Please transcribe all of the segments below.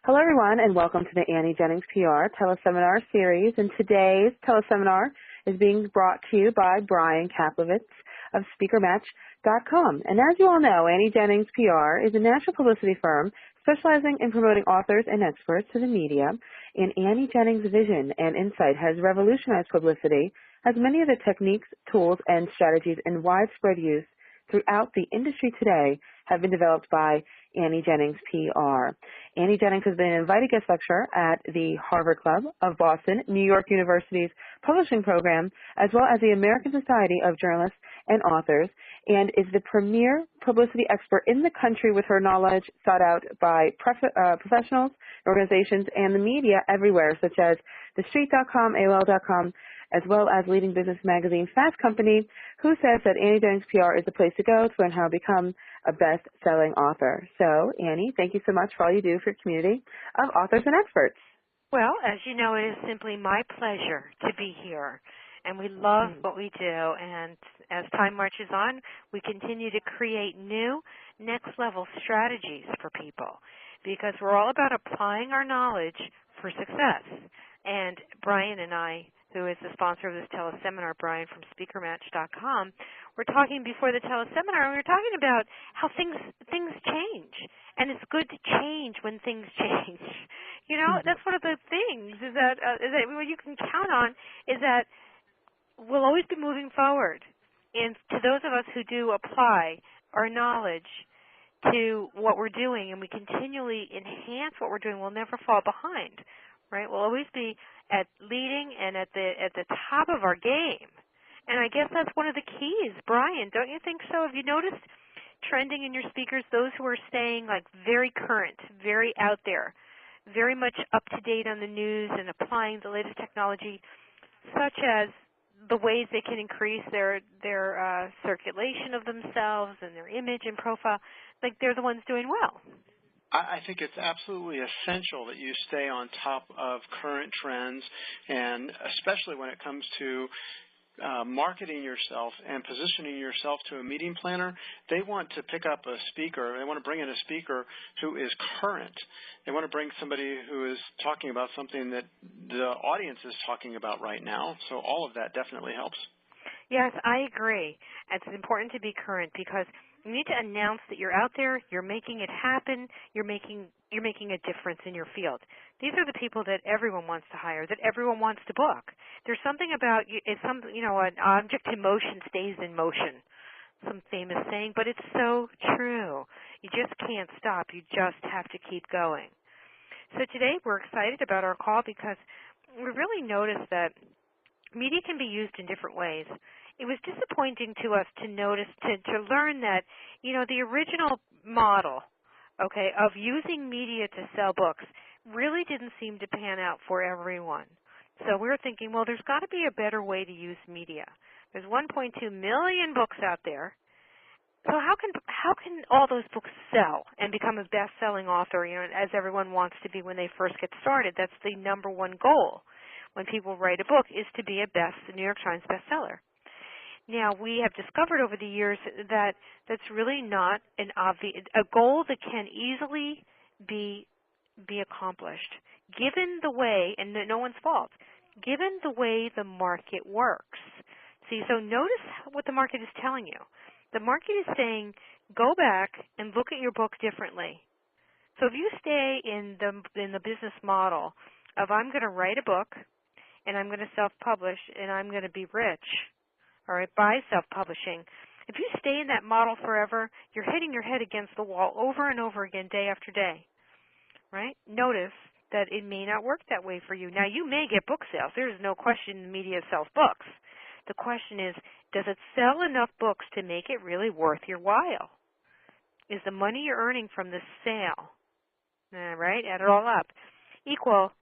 Hello, everyone, and welcome to the Annie Jennings PR teleseminar series. And today's teleseminar is being brought to you by Brian Kaplowitz of SpeakerMatch.com. And as you all know, Annie Jennings PR is a national publicity firm specializing in promoting authors and experts to the media. And Annie Jennings' vision and insight has revolutionized publicity, as many of the techniques, tools, and strategies in widespread use throughout the industry today have been developed by Annie Jennings PR. Annie Jennings has been an invited guest lecturer at the Harvard Club of Boston, New York University's publishing program, as well as the American Society of Journalists and Authors, and is the premier publicity expert in the country, with her knowledge sought out by professionals, organizations, and the media everywhere, such as TheStreet.com, AOL.com, as well as leading business magazine Fast Company, who says that Annie Jennings PR is the place to go to learn how to become a best-selling author. So, Annie, thank you so much for all you do for your community of authors and experts. Well, as you know, it is simply my pleasure to be here, and we love what we do, and as time marches on, we continue to create new next-level strategies for people, because we're all about applying our knowledge for success. And Brian and I, who is the sponsor of this teleseminar, Brian from SpeakerMatch.com, we're talking before the teleseminar, and we're talking about how things change, and it's good to change when things change. You know, that's one of the things is that what you can count on is that we'll always be moving forward. And to those of us who do apply our knowledge to what we're doing, and we continually enhance what we're doing, we'll never fall behind. Right? We'll always be at leading and at the top of our game. And I guess that's one of the keys, Brian. Don't you think so? Have you noticed trending in your speakers, those who are staying like very current, very out there, very much up to date on the news and applying the latest technology, such as the ways they can increase their circulation of themselves and their image and profile, like they're the ones doing well? I think it's absolutely essential that you stay on top of current trends, and especially when it comes to marketing yourself and positioning yourself to a meeting planner. They want to pick up a speaker. They want to bring in a speaker who is current. They want to bring somebody who is talking about something that the audience is talking about right now. So all of that definitely helps. Yes, I agree. It's important to be current because you need to announce that you're out there, you're making it happen, you're making a difference in your field. These are the people that everyone wants to hire, that everyone wants to book. There's something about an object in motion stays in motion, some famous saying, but it's so true. You just can't stop. You just have to keep going. So today we're excited about our call because we really noticed that media can be used in different ways. It was disappointing to us to notice, to learn that, the original model, of using media to sell books really didn't seem to pan out for everyone. So we were thinking, well, there's got to be a better way to use media. There's 1.2 million books out there. So how can all those books sell and become a best-selling author, as everyone wants to be when they first get started? That's the number one goal when people write a book, is to be a New York Times bestseller. Now, we have discovered over the years that that's really not a goal that can easily be accomplished, given the way, and no one's fault, given the way the market works. See, so notice what the market is telling you. The market is saying, go back and look at your book differently. So if you stay in the business model of I'm going to write a book and I'm going to self-publish and I'm going to be rich, all right, by self-publishing, if you stay in that model forever, you're hitting your head against the wall over and over again, day after day, right? Notice that it may not work that way for you. Now, you may get book sales. There's no question the media sells books. The question is, does it sell enough books to make it really worth your while? Is the money you're earning from the sale, right, add it all up, equal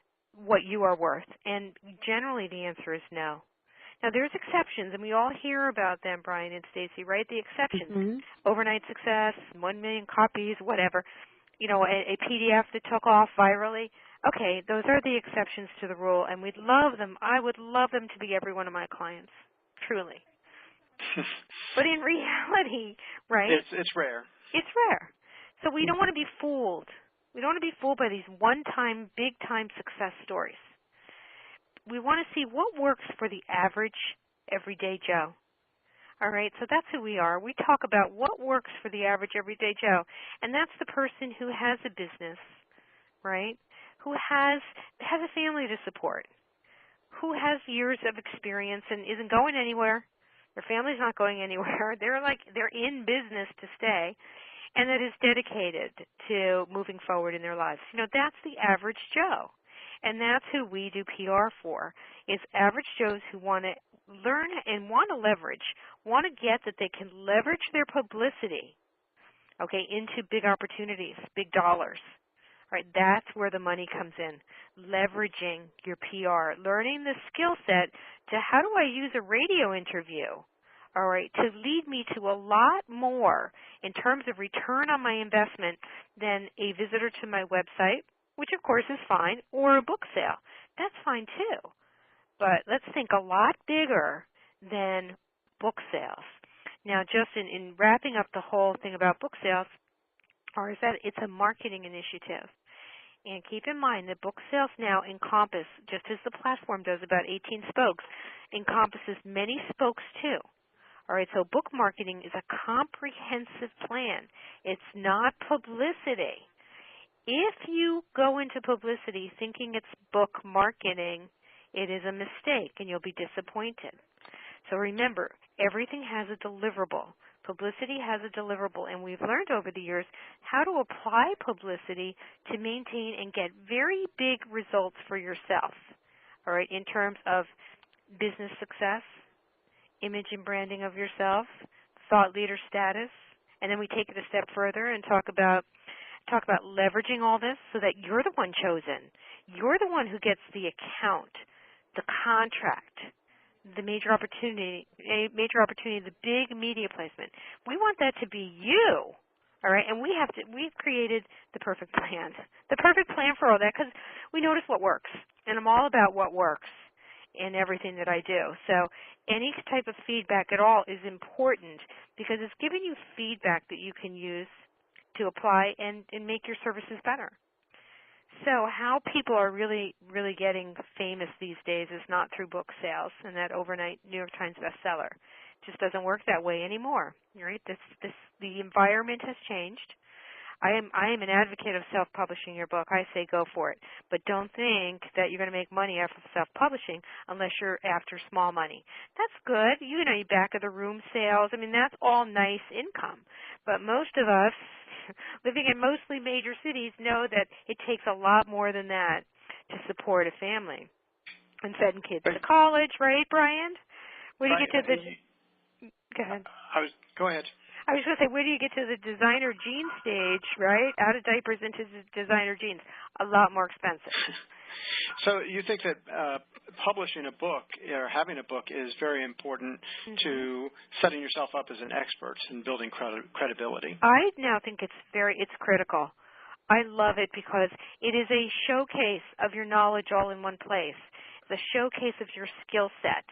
what you are worth? And generally the answer is no. Now, there's exceptions, and we all hear about them, Brian and Stacy, right? The exceptions, overnight success, 1 million copies, whatever, a PDF that took off virally. Okay, those are the exceptions to the rule, and we'd love them. I would love them to be every one of my clients, truly. But in reality, right? It's rare. It's rare. So we don't want to be fooled We don't want to be fooled by these one-time, big-time success stories. We want to see what works for the average, everyday Joe. All right, so that's who we are. We talk about what works for the average, everyday Joe, and that's the person who has a business, right, who has a family to support, who has years of experience and isn't going anywhere. Their family's not going anywhere. They're in business to stay, and that is dedicated to moving forward in their lives. That's the average Joe, and that's who we do PR for, is average Joes who want to learn and want to leverage, want to get that they can leverage their publicity, okay, into big opportunities, big dollars. All right, that's where the money comes in, leveraging your PR, learning the skill set to how do I use a radio interview, all right, to lead me to a lot more in terms of return on my investment than a visitor to my website, which of course is fine, or a book sale. That's fine too. But let's think a lot bigger than book sales. Now, just in wrapping up the whole thing about book sales, or is that it's a marketing initiative. And keep in mind that book sales now encompass, just as the platform does, about 18 spokes, encompasses many spokes too. All right, so book marketing is a comprehensive plan. It's not publicity. If you go into publicity thinking it's book marketing, it is a mistake and you'll be disappointed. So remember, everything has a deliverable. Publicity has a deliverable, and we've learned over the years how to apply publicity to maintain and get very big results for yourself, all right, in terms of business success, image and branding of yourself, thought leader status, and then we take it a step further and talk about leveraging all this so that you're the one chosen. You're the one who gets the account, the contract, the major opportunity, the big media placement. We want that to be you, all right? And we've created the perfect plan for all that, because we notice what works, and I'm all about what works in everything that I do. So any type of feedback at all is important because it's giving you feedback that you can use to apply and make your services better. So how people are really, really getting famous these days is not through book sales and that overnight New York Times bestseller. It just doesn't work that way anymore. Right? The environment has changed. I am an advocate of self-publishing your book. I say go for it. But don't think that you're going to make money off of self-publishing unless you're after small money. That's good. You back of the room sales. I mean, that's all nice income. But most of us living in mostly major cities know that it takes a lot more than that to support a family. And sending kids to college, right, Brian? Where do you get to the... Go ahead. Go ahead. I was going to say, where do you get to the designer jean stage, right? Out of diapers into designer jeans. A lot more expensive. So you think that publishing a book or having a book is very important to setting yourself up as an expert in building credibility? I now think it's critical. I love it because it is a showcase of your knowledge all in one place. It's a showcase of your skill set.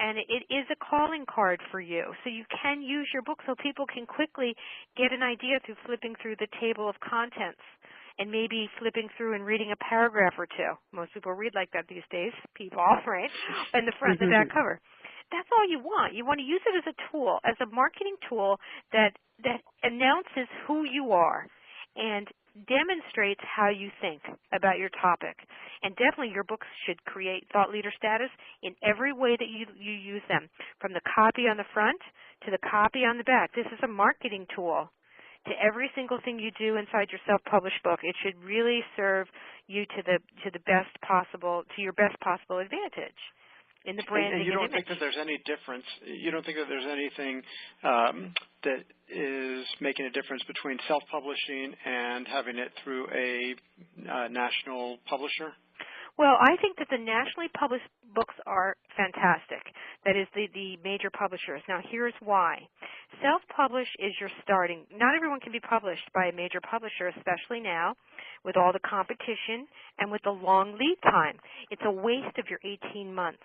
And it is a calling card for you. So you can use your book so people can quickly get an idea through flipping through the table of contents and maybe flipping through and reading a paragraph or two. Most people read like that these days, people, right? And the front and the back cover. That's all you want. You want to use it as a tool, as a marketing tool that announces who you are and demonstrates how you think about your topic. And definitely your books should create thought leader status in every way that you use them, from the copy on the front to the copy on the back. This is a marketing tool to every single thing you do inside your self-published book. It should really serve you to your best possible advantage in the branding and you don't image. think that there's any difference? You don't think that there's anything that is making a difference between self-publishing and having it through a national publisher? Well, I think that the nationally published books are fantastic. That is the major publishers. Now, here's why. Self-publish is your starting. Not everyone can be published by a major publisher, especially now with all the competition and with the long lead time. It's a waste of your 18 months.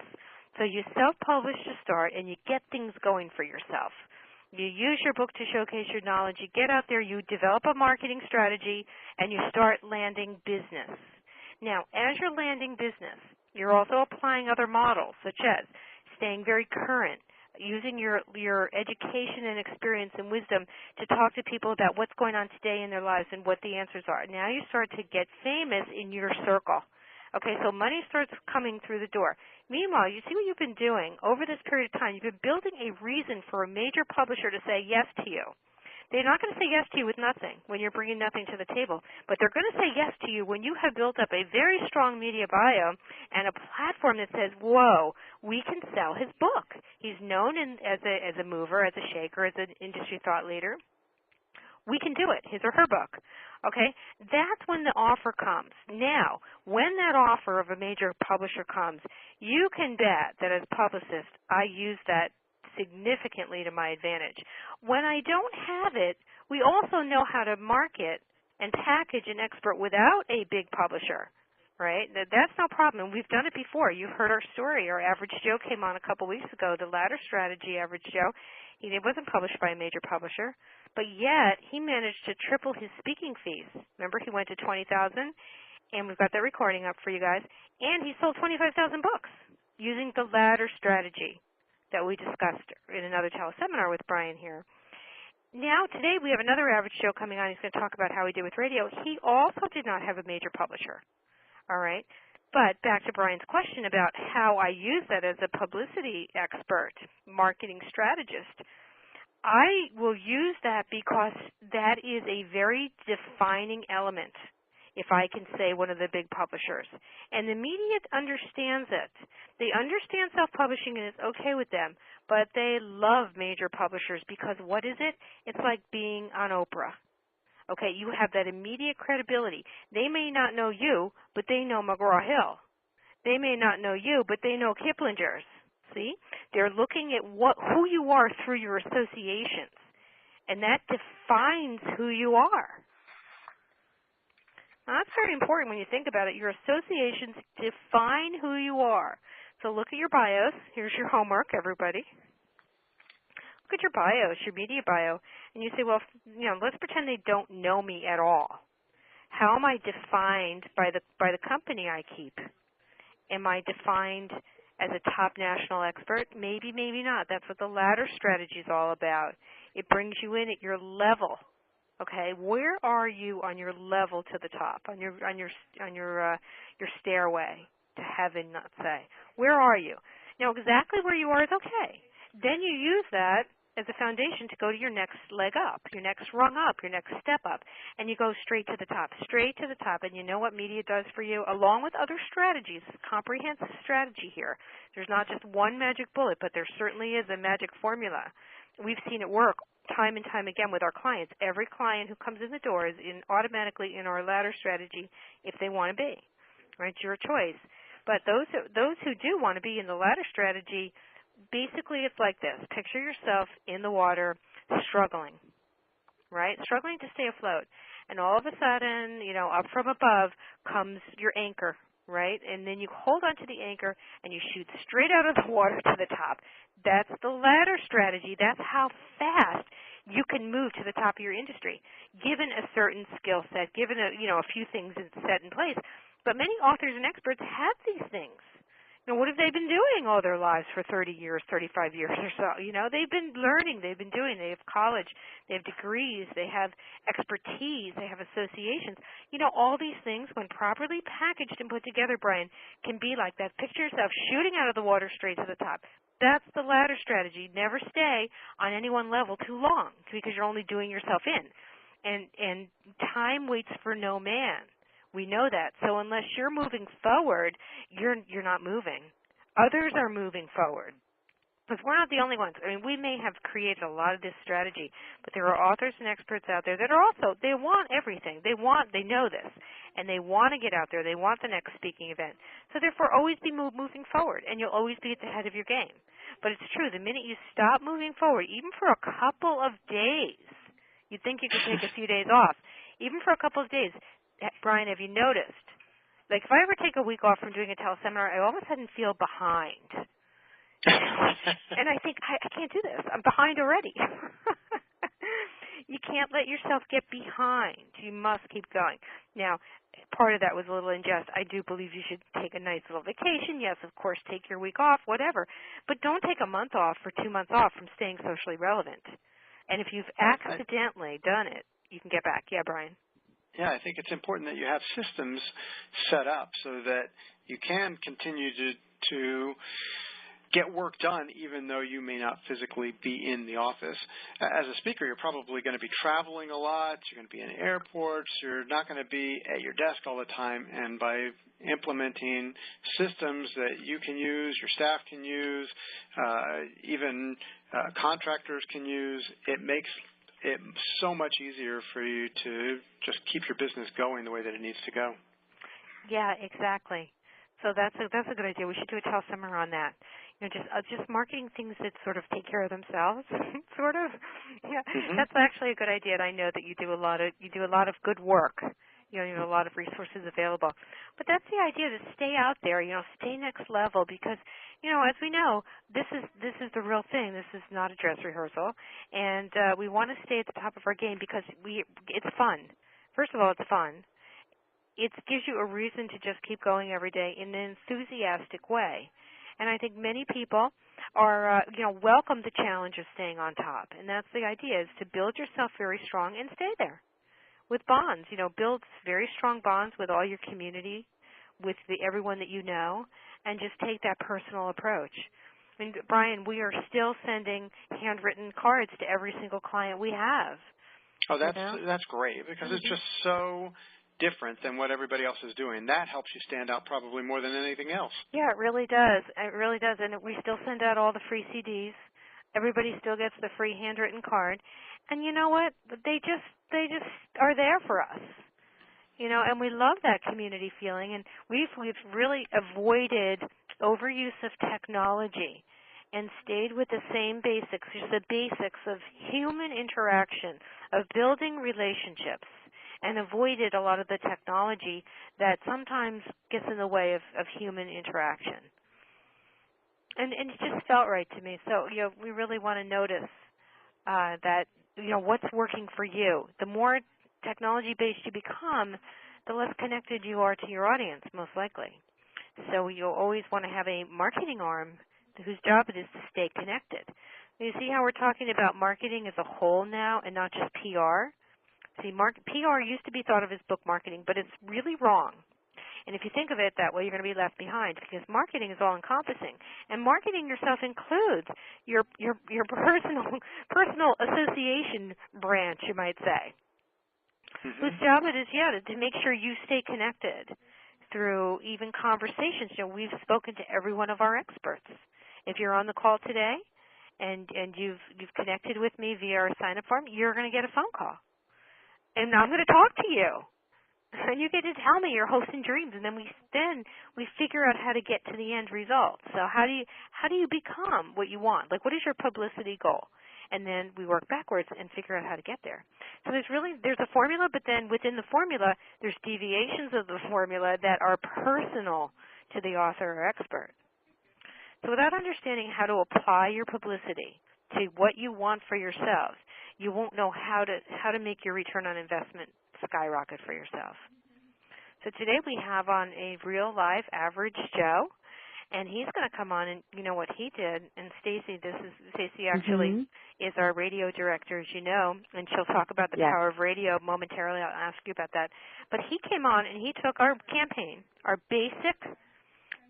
So you self-publish to start, and you get things going for yourself. You use your book to showcase your knowledge. You get out there, you develop a marketing strategy, and you start landing business. Now, as you're landing business, you're also applying other models, such as staying very current, using your education and experience and wisdom to talk to people about what's going on today in their lives and what the answers are. Now you start to get famous in your circle. Okay, so money starts coming through the door. Meanwhile, you see what you've been doing over this period of time. You've been building a reason for a major publisher to say yes to you. They're not going to say yes to you with nothing when you're bringing nothing to the table, but they're going to say yes to you when you have built up a very strong media bio and a platform that says, whoa, we can sell his book. He's known as a mover, as a shaker, as an industry thought leader. We can do it, his or her book. Okay? That's when the offer comes. Now, when that offer of a major publisher comes, you can bet that as a publicist, I use that significantly to my advantage. When I don't have it, we also know how to market and package an expert without a big publisher, right? That's no problem, and we've done it before. You've heard our story. Our Average Joe came on a couple weeks ago, the ladder strategy Average Joe. He wasn't published by a major publisher, but yet he managed to triple his speaking fees. Remember, he went to $20,000, and we've got that recording up for you guys, and he sold 25,000 books using the ladder strategy that we discussed in another teleseminar with Brian here. Now, today we have another Average Joe coming on. He's going to talk about how he did with radio. He also did not have a major publisher, all right? But back to Brian's question about how I use that as a publicity expert, marketing strategist. I will use that because that is a very defining element, if I can say one of the big publishers. And the media understands it. They understand self-publishing and it's okay with them, but they love major publishers because what is it? It's like being on Oprah. Okay, you have that immediate credibility. They may not know you, but they know McGraw-Hill. They may not know you, but they know Kiplinger's. See? They're looking at who you are through your associations, and that defines who you are. Now, that's very important when you think about it. Your associations define who you are. So look at your bios. Here's your homework, everybody. Look at your bios, your media bio, and you say, well, let's pretend they don't know me at all. How am I defined by the company I keep? Am I defined as a top national expert? Maybe, maybe not. That's what the ladder strategy is all about. It brings you in at your level. Okay, where are you on your level to the top, on your stairway to heaven, let's say? Where are you? Now, exactly where you are is okay. Then you use that as a foundation to go to your next leg up, your next rung up, your next step up, and you go straight to the top. And you know what media does for you, along with other strategies, comprehensive strategy here. There's not just one magic bullet, but there certainly is a magic formula. We've seen it work time and time again with our clients. Every client who comes in the door is automatically in our ladder strategy if they want to be. Right? It's your choice. But those who do want to be in the ladder strategy, basically it's like this. Picture yourself in the water struggling, right? Struggling to stay afloat. And all of a sudden, up from above comes your anchor, right? And then you hold onto the anchor and you shoot straight out of the water to the top. That's the ladder strategy. That's how fast you can move to the top of your industry, given a certain skill set, given a few things set in place. But many authors and experts have these things. What have they been doing all their lives for 30 years, 35 years or so? They've been learning, they've been doing, they have college, they have degrees, they have expertise, they have associations. All these things, when properly packaged and put together, Brian, can be like that. Picture yourself shooting out of the water straight to the top. That's the ladder strategy. Never stay on any one level too long because you're only doing yourself in. And time waits for no man. We know that. So unless you're moving forward, you're not moving. Others are moving forward. Because we're not the only ones. We may have created a lot of this strategy, but there are authors and experts out there that are also, they want everything. They know this, and they want to get out there. They want the next speaking event. So therefore, always be moving forward, and you'll always be at the head of your game. But it's true, the minute you stop moving forward, even for a couple of days, you'd think you could take a few days off, even for a couple of days. Brian, have you noticed? Like if I ever take a week off from doing a teleseminar, I all of a sudden feel behind. And I think, I can't do this. I'm behind already. You can't let yourself get behind. You must keep going. Now, part of that was a little in jest. I do believe you should take a nice little vacation. Yes, of course, take your week off, whatever. But don't take a month off or 2 months off from staying socially relevant. And if you've accidentally done it, you can get back. Yeah, Brian? Yeah, I think it's important that you have systems set up so that you can continue to get work done even though you may not physically be in the office. As a speaker, you're probably going to be traveling a lot. You're going to be in airports. You're not going to be at your desk all the time. And by implementing systems that you can use, your staff can use, even contractors can use, it makes it so much easier for you to just keep your business going the way that it needs to go. Yeah, exactly. So that's a good idea. We should do a teleseminar on that. Just marketing things that sort of take care of themselves, sort of. Yeah, That's actually a good idea. And I know that you do a lot of good work. You have a lot of resources available. But that's the idea, to stay out there. Stay next level, because as we know, this is the real thing. This is not a dress rehearsal, and we want to stay at the top of our game because it's fun. First of all, it's fun. It gives you a reason to just keep going every day in an enthusiastic way. And I think many people are, welcome the challenge of staying on top. And that's the idea, is to build yourself very strong and stay there with bonds. Build very strong bonds with all your community, with everyone that you know, and just take that personal approach. I mean, Brian, we are still sending handwritten cards to every single client we have. Oh, that's great, because it's just so different than what everybody else is doing. That helps you stand out probably more than anything else. Yeah, it really does. It really does. And we still send out all the free CDs. Everybody still gets the free handwritten card. And you know what? They just are there for us. And we love that community feeling. And we've really avoided overuse of technology and stayed with the same basics, just the basics of human interaction, of building relationships, and avoided a lot of the technology that sometimes gets in the way of human interaction. And it just felt right to me. So, we really want to notice that, what's working for you. The more technology-based you become, the less connected you are to your audience, most likely. So you'll always want to have a marketing arm whose job it is to stay connected. You see how we're talking about marketing as a whole now and not just PR? See, PR used to be thought of as book marketing, but it's really wrong. And if you think of it that way, you're going to be left behind, because marketing is all-encompassing. And marketing yourself includes your personal association branch, you might say, whose job it is, to make sure you stay connected through even conversations. We've spoken to every one of our experts. If you're on the call today and you've connected with me via our sign-up form, you're going to get a phone call. And I'm going to talk to you. And you get to tell me your hopes and dreams, and then we figure out how to get to the end result. So how do you become what you want? Like, what is your publicity goal? And then we work backwards and figure out how to get there. So there's a formula, but then within the formula, there's deviations of the formula that are personal to the author or expert. So without understanding how to apply your publicity to what you want for yourselves, you won't know how to make your return on investment skyrocket for yourself. So today we have on a real live average Joe, and he's going to come on and what he did. And Stacy actually is our radio director, as you know, and she'll talk about the power of radio momentarily. I'll ask you about that. But he came on and he took our campaign, our basic.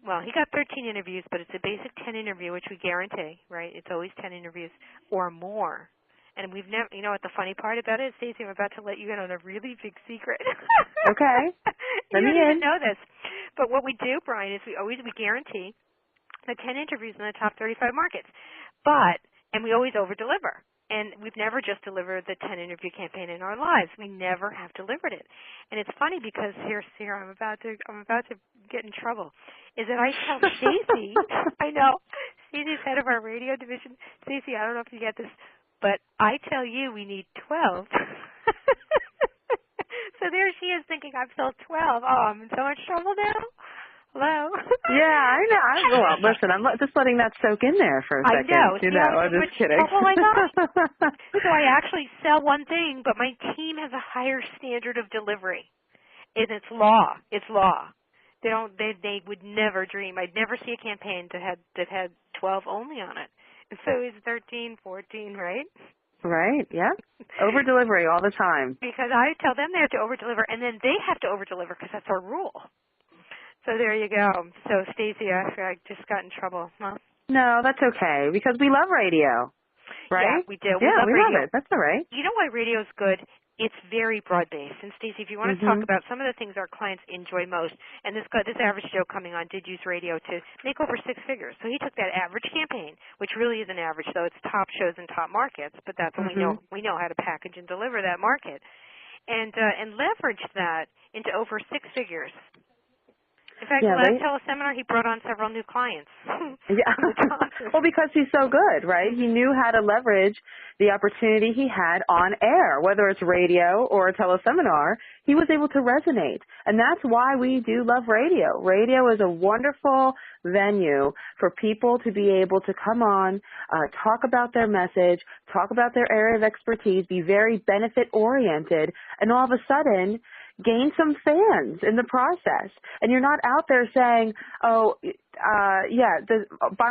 Well, he got 13 interviews, but it's a basic 10 interview, which we guarantee, right? It's always 10 interviews or more. And we've never, what the funny part about it is, Stacey, I'm about to let you in on a really big secret. Okay. You don't even know this. But what we do, Brian, is we guarantee the 10 interviews in the top 35 markets. And we always over-deliver. And we've never just delivered the 10 interview campaign in our lives. We never have delivered it. And it's funny because here I'm about to get in trouble. Is that I tell Stacey, I know, Stacey's head of our radio division. Stacey, I don't know if you get this, but I tell you we need 12. So there she is thinking I've sold 12. Oh, I'm in so much trouble now. Hello? I know. Well, listen, I'm just letting that soak in there for a second. I know. I'm just kidding. Trouble I got. So I actually sell one thing, but my team has a higher standard of delivery. And it's law. It's law. They would never dream. I'd never see a campaign that had 12 only on it. And so it's 13, 14, right? Right, yeah. Over-delivery all the time. Because I tell them they have to over-deliver, and then they have to over-deliver because that's our rule. So there you go. So, Stacey, I just got in trouble. Huh? No, that's okay, because we love radio, right? Yeah, we do. We love it. That's all right. You know why radio is good? It's very broad-based. And, Stacey, if you want to talk about some of the things our clients enjoy most, and this average Joe coming on did use radio to make over 6 figures. So he took that average campaign, which really isn't average, though it's top shows and top markets, but that's when we know how to package and deliver that market, and leveraged that into over 6 figures. In fact, the last teleseminar, he brought on several new clients. Yeah. Well, because he's so good, right? He knew how to leverage the opportunity he had on air, whether it's radio or a teleseminar. He was able to resonate. And that's why we do love radio. Radio is a wonderful venue for people to be able to come on, talk about their message, talk about their area of expertise, be very benefit-oriented, and all of a sudden gain some fans in the process. And you're not out there saying, buy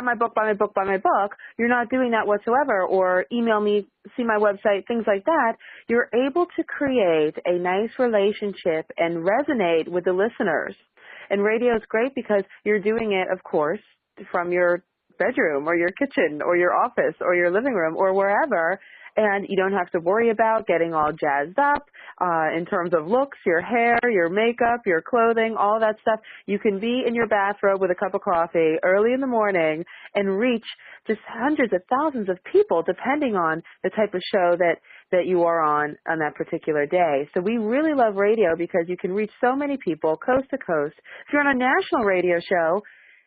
my book, buy my book, buy my book. You're not doing that whatsoever, or email me, see my website, things like that. You're able to create a nice relationship and resonate with the listeners. And radio is great because you're doing it, of course, from your bedroom or your kitchen or your office or your living room or wherever, and you don't have to worry about getting all jazzed up in terms of looks, your hair, your makeup, your clothing, all that stuff. You can be in your bathrobe with a cup of coffee early in the morning and reach just hundreds of thousands of people depending on the type of show that you are on that particular day. So we really love radio because you can reach so many people coast to coast. If you're on a national radio show,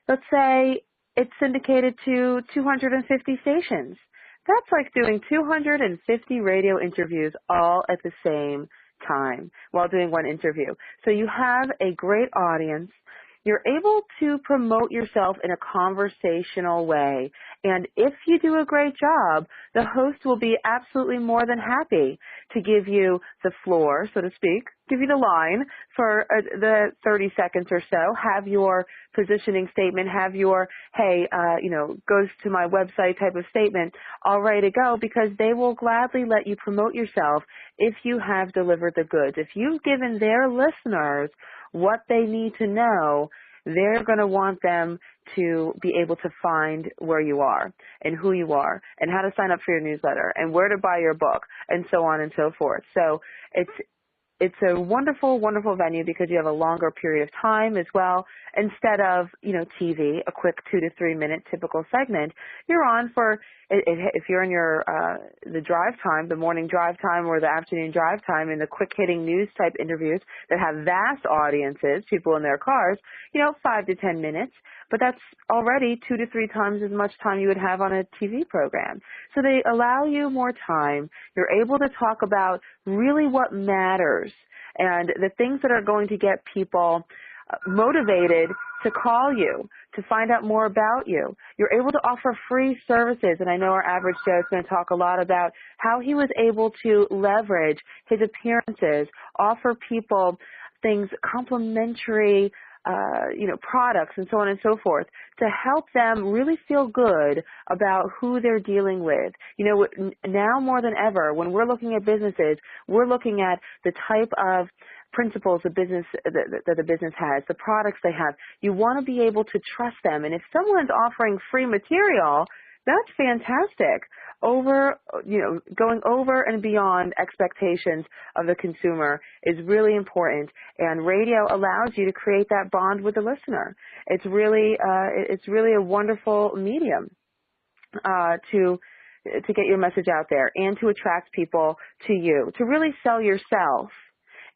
let's say it's syndicated to 250 stations. That's like doing 250 radio interviews all at the same time while doing one interview. So you have a great audience. You're able to promote yourself in a conversational way. And if you do a great job, the host will be absolutely more than happy to give you the floor, so to speak, give you the line for the 30 seconds or so, have your positioning statement, have your, goes to my website type of statement all ready to go, because they will gladly let you promote yourself if you have delivered the goods. If you've given their listeners what they need to know, they're going to want them to be able to find where you are and who you are and how to sign up for your newsletter and where to buy your book and so on and so forth. So it's a wonderful, wonderful venue because you have a longer period of time as well. Instead of, TV, a quick 2 to 3 minute typical segment, you're on for, if you're in your, the drive time, the morning drive time or the afternoon drive time, and the quick hitting news type interviews that have vast audiences, people in their cars, 5 to 10 minutes. But that's already 2 to 3 times as much time you would have on a TV program. So they allow you more time. You're able to talk about really what matters and the things that are going to get people motivated to call you, to find out more about you. You're able to offer free services, and I know our average Joe is going to talk a lot about how he was able to leverage his appearances, offer people things, complimentary products and so on and so forth, to help them really feel good about who they're dealing with. Now more than ever, when we're looking at businesses, we're looking at the type of principles the business that the business has, the products they have. You want to be able to trust them. And if someone's offering free material, that's fantastic. Going over and beyond expectations of the consumer is really important, and radio allows you to create that bond with the listener. It's really a wonderful medium to get your message out there and to attract people to you, to really sell yourself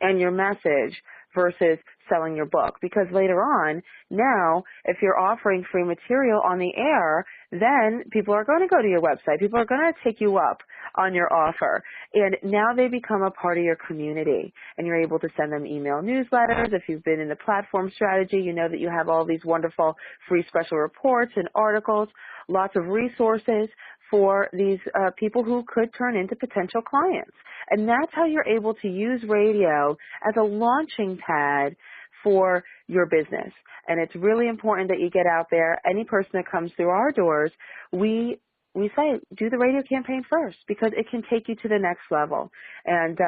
and your message versus selling your book. Because later on, now, if you're offering free material on the air, then people are going to go to your website. People are going to take you up on your offer. And now they become a part of your community. And you're able to send them email newsletters. If you've been in the platform strategy, you know that you have all these wonderful free special reports and articles, lots of resources for these people who could turn into potential clients. And that's how you're able to use radio as a launching pad for your business. And it's really important that you get out there. Any person that comes through our doors, we say, do the radio campaign first because it can take you to the next level. And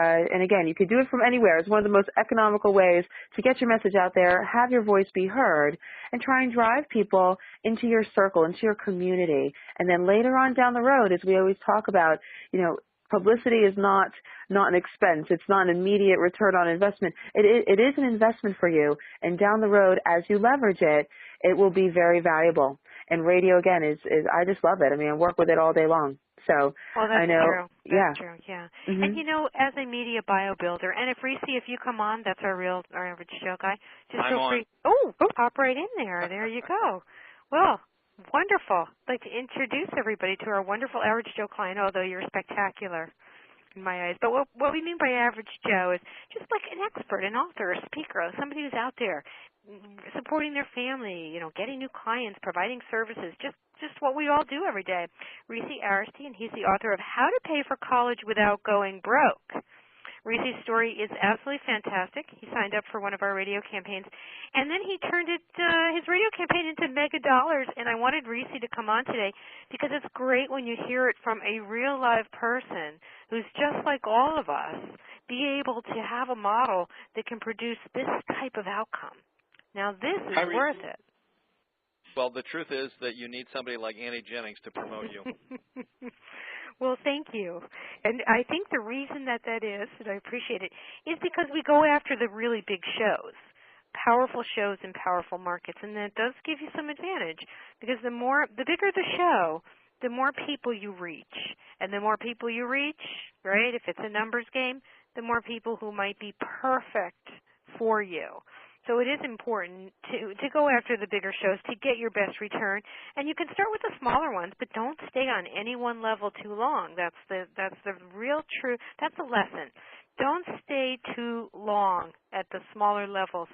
again, you can do it from anywhere. It's one of the most economical ways to get your message out there, have your voice be heard, and try and drive people into your circle, into your community. And then later on down the road, as we always talk about, you know, publicity is not an expense. It's not an immediate return on investment. It is an investment for you. And down the road, as you leverage it, it will be very valuable. And radio, again, is I just love it. I mean, I work with it all day long. So well, that's I know. True. That's yeah. true, yeah. Mm-hmm. And, you know, as a media bio builder, and if Reecy, if you come on, that's our average Joe guy, just I'm feel free. on. Oh, pop right in there. There you go. Well, wonderful. I'd like to introduce everybody to our wonderful average Joe client, although you're spectacular in my eyes. But what we mean by average Joe is just like an expert, an author, a speaker, somebody who's out there supporting their family, you know, getting new clients, providing services, just what we all do every day. Reecy Aresty, and he's the author of How to Pay for College Without Going Broke. Reecy's story is absolutely fantastic. He signed up for one of our radio campaigns, and then he turned his radio campaign into mega dollars, and I wanted Reecy to come on today because it's great when you hear it from a real live person who's just like all of us, be able to have a model that can produce this type of outcome. Now, this is worth it. Well, the truth is that you need somebody like Annie Jennings to promote you. Well, thank you. And I think the reason that is, and I appreciate it, is because we go after the really big shows, powerful shows in powerful markets, and that does give you some advantage because the bigger the show, the more people you reach. And the more people you reach, right, if it's a numbers game, the more people who might be perfect for you. So it is important to go after the bigger shows to get your best return. And you can start with the smaller ones, but don't stay on any one level too long. That's the real truth. That's the lesson. Don't stay too long at the smaller levels.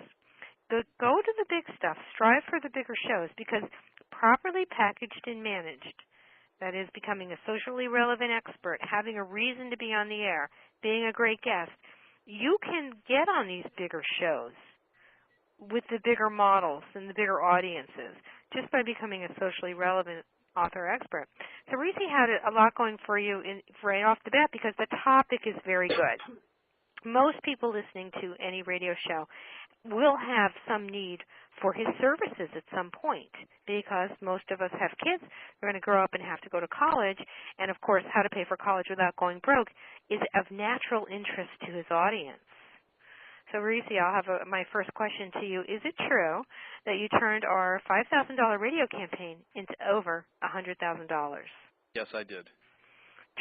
Go to the big stuff. Strive for the bigger shows because properly packaged and managed, that is becoming a socially relevant expert, having a reason to be on the air, being a great guest, you can get on these bigger shows with the bigger models and the bigger audiences just by becoming a socially relevant author expert. So Reecy had a lot going for you right off the bat because the topic is very good. Most people listening to any radio show will have some need for his services at some point because most of us have kids. We're going to grow up and have to go to college. And, of course, How to Pay for College Without Going Broke is of natural interest to his audience. So, Reecy, I'll have my first question to you. Is it true that you turned our $5,000 radio campaign into over $100,000? Yes, I did.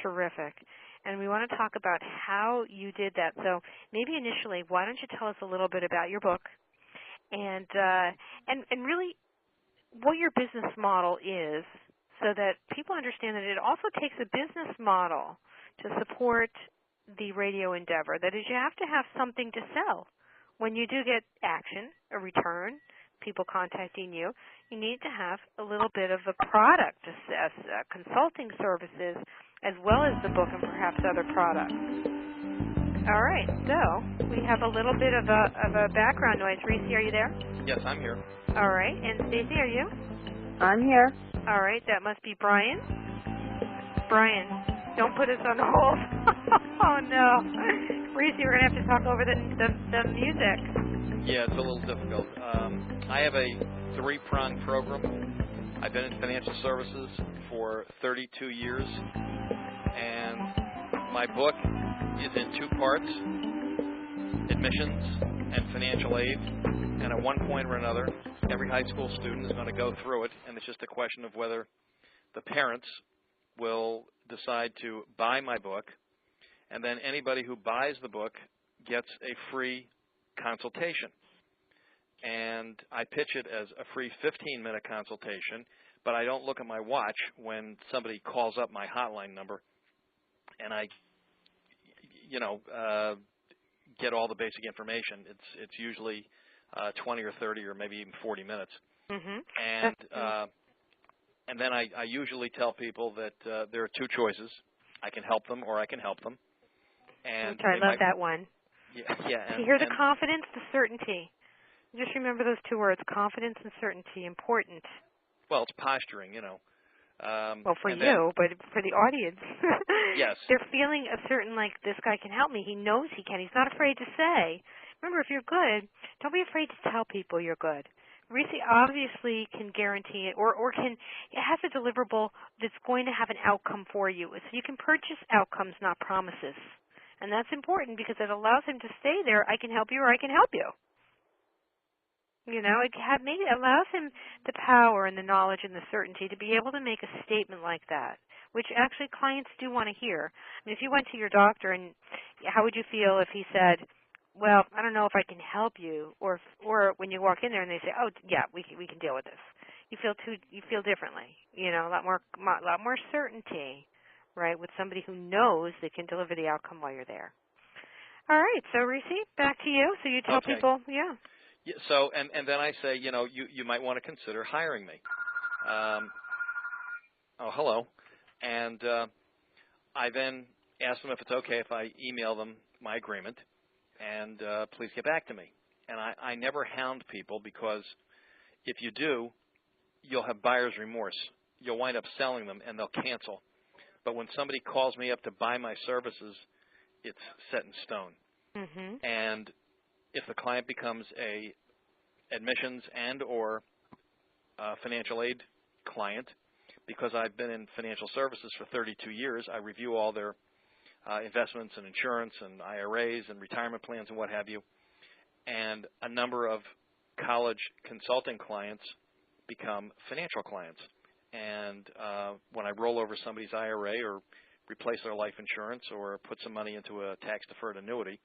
Terrific. And we want to talk about how you did that. So maybe initially, why don't you tell us a little bit about your book and really what your business model is so that people understand that it also takes a business model to support the radio endeavor. That is, you have to have something to sell. When you do get action, a return, people contacting you, you need to have a little bit of a product, consulting services, as well as the book and perhaps other products. All right, so we have a little bit of a background noise. Reecy, are you there? Yes, I'm here. All right, and Stacey, are you? I'm here. All right, that must be Brian. Brian, don't put us on hold. Oh, no. Reecy, we're going to have to talk over the music. Yeah, it's a little difficult. I have a three-pronged program. I've been in financial services for 32 years, and my book is in two parts, admissions and financial aid. And at one point or another, every high school student is going to go through it, and it's just a question of whether the parents will decide to buy my book, and then anybody who buys the book gets a free consultation. And I pitch it as a free 15-minute consultation, but I don't look at my watch when somebody calls up my hotline number, and I, get all the basic information. It's usually 20 or 30 or maybe even 40 minutes. Mm-hmm. And then I usually tell people that there are two choices. I can help them or I can help them. And I love that one. Yeah. You hear the confidence, the certainty. Just remember those two words, confidence and certainty, important. Well, it's posturing, Well, for you, but for the audience. Yes. They're feeling a certain, like, this guy can help me. He knows he can. He's not afraid to say. Remember, if you're good, don't be afraid to tell people you're good. Reecy obviously can guarantee it, or it has a deliverable that's going to have an outcome for you. So you can purchase outcomes, not promises. And that's important because it allows him to stay there. I can help you or I can help you. It allows him the power and the knowledge and the certainty to be able to make a statement like that, which actually clients do want to hear. I mean, if you went to your doctor, and how would you feel if he said, well, I don't know if I can help you, or when you walk in there and they say, oh, yeah, we can deal with this. You feel differently, a lot more certainty, right, with somebody who knows they can deliver the outcome while you're there. All right, so Reecy, back to you. So you tell people, yeah. Yeah, so and then I say, you might want to consider hiring me. Hello. And I then ask them if it's okay if I email them my agreement, and please get back to me. And I never hound people, because if you do, you'll have buyer's remorse. You'll wind up selling them, and they'll cancel. But when somebody calls me up to buy my services, it's set in stone. Mm-hmm. And if the client becomes a admissions and or financial aid client, because I've been in financial services for 32 years, I review all their investments and insurance and IRAs and retirement plans and what have you. And a number of college consulting clients become financial clients. And when I roll over somebody's IRA or replace their life insurance or put some money into a tax-deferred annuity,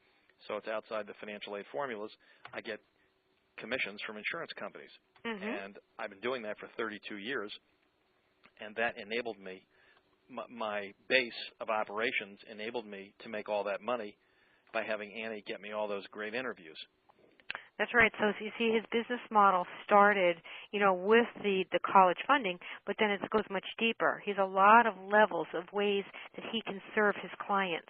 so it's outside the financial aid formulas, I get commissions from insurance companies. Mm-hmm. And I've been doing that for 32 years, and that enabled me, my base of operations enabled me to make all that money by having Annie get me all those great interviews. That's right. So you see, his business model started, with the college funding, but then it goes much deeper. He has a lot of levels of ways that he can serve his clients.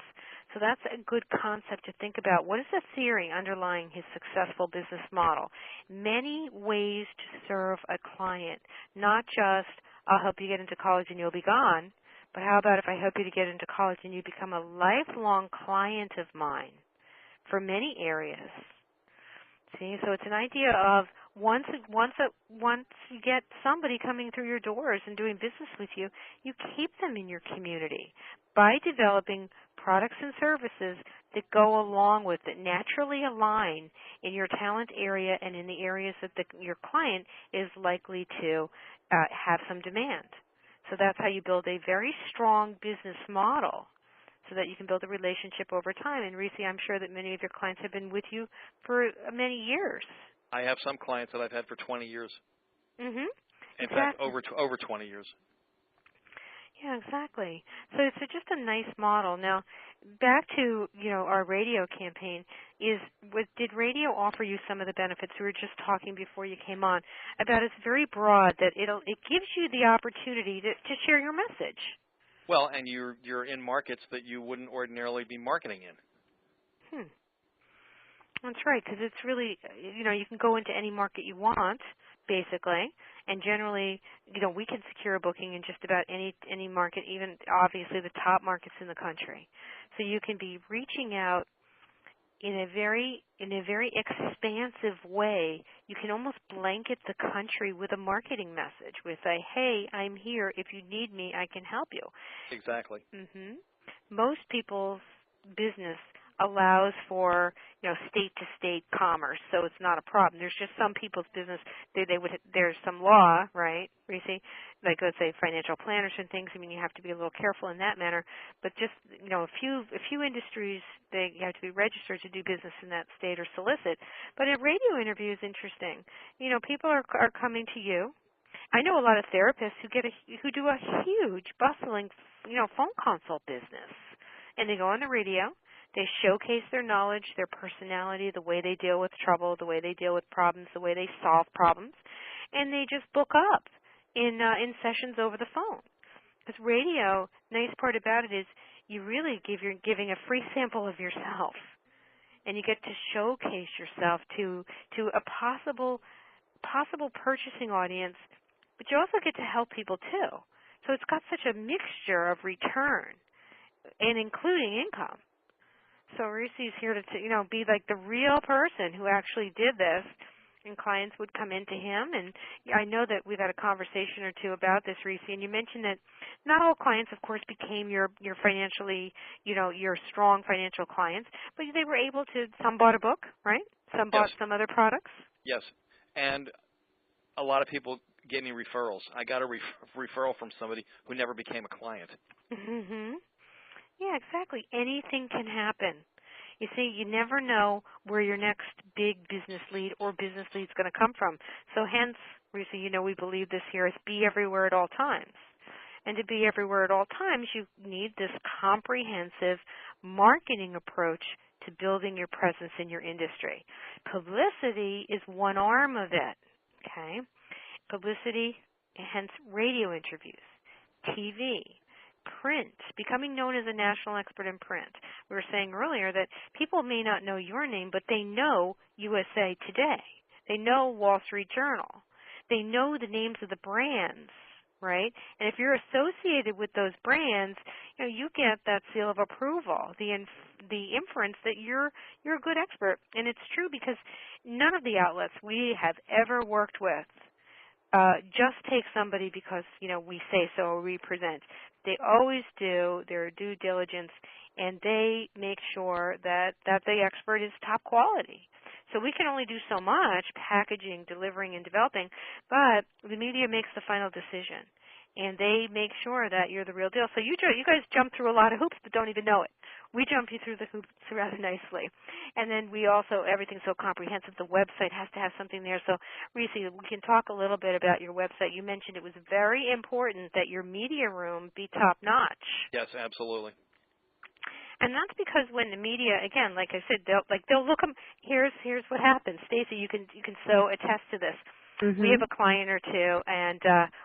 So that's a good concept to think about. What is the theory underlying his successful business model? Many ways to serve a client, not just, I'll help you get into college and you'll be gone, but how about if I help you to get into college and you become a lifelong client of mine for many areas? See, so it's an idea of once you get somebody coming through your doors and doing business with you, you keep them in your community by developing products and services that go along with it, naturally align in your talent area and in the areas that your client is likely to have some demand. So that's how you build a very strong business model, so that you can build a relationship over time. And Reecy, I'm sure that many of your clients have been with you for many years. I have some clients that I've had for 20 years. Mm-hmm. In fact, over 20 years. Yeah, exactly. So it's just a nice model. Now, back to our radio campaign. Did radio offer you some of the benefits? We were just talking before you came on about it's very broad, that it gives you the opportunity to share your message. Well, and you're in markets that you wouldn't ordinarily be marketing in. That's right, because it's really, you can go into any market you want, basically, and generally, we can secure a booking in just about any market, even obviously the top markets in the country. So you can be reaching out in a very expansive way. You can almost blanket the country with a marketing message, with a, hey, I'm here. If you need me, I can help you. Exactly. Mm-hmm. Most people's business allows for, state-to-state commerce, so it's not a problem. There's just some people's business, there's some law, right, Reecy, like let's say financial planners and things. I mean, you have to be a little careful in that manner, but just, a few industries, you have to be registered to do business in that state or solicit. But a radio interview is interesting. People are coming to you. I know a lot of therapists who do a huge, bustling, phone consult business, and they go on the radio. They showcase their knowledge, their personality, the way they deal with trouble, the way they deal with problems, the way they solve problems, and they just book up in sessions over the phone. Because radio, nice part about it is you really you're giving a free sample of yourself, and you get to showcase yourself to a possible purchasing audience, but you also get to help people too. So it's got such a mixture of return and including income. So Reecy's here to be like the real person who actually did this, and clients would come into him. And I know that we've had a conversation or two about this, Reecy, and you mentioned that not all clients, of course, became your financially, your strong financial clients, but they were able to. Some bought a book, right? Some bought some other products. Yes, and a lot of people gave me referrals. I got a referral from somebody who never became a client. Mm-hmm. Yeah, exactly. Anything can happen. You see, you never know where your next big business lead or business lead is going to come from. So hence, Reecy, we believe this here is be everywhere at all times. And to be everywhere at all times, you need this comprehensive marketing approach to building your presence in your industry. Publicity is one arm of it, okay? Publicity, hence radio interviews, TV, print, becoming known as a national expert in print. We were saying earlier that people may not know your name, but they know USA Today. They know Wall Street Journal. They know the names of the brands, right? And if you're associated with those brands, you get that seal of approval, the inference that you're a good expert. And it's true because none of the outlets we have ever worked with just take somebody because, we say so or we present. They always do their due diligence, and they make sure that the expert is top quality. So we can only do so much, packaging, delivering, and developing, but the media makes the final decision, and they make sure that you're the real deal. So you guys jump through a lot of hoops but don't even know it. We jump you through the hoops rather nicely. And then we also, everything's so comprehensive, the website has to have something there. So, Reecy, we can talk a little bit about your website. You mentioned it was very important that your media room be top-notch. Yes, absolutely. And that's because when the media, again, like I said, they'll look them. Here's what happens. Stacey, you can so attest to this. Mm-hmm. We have a client or two, and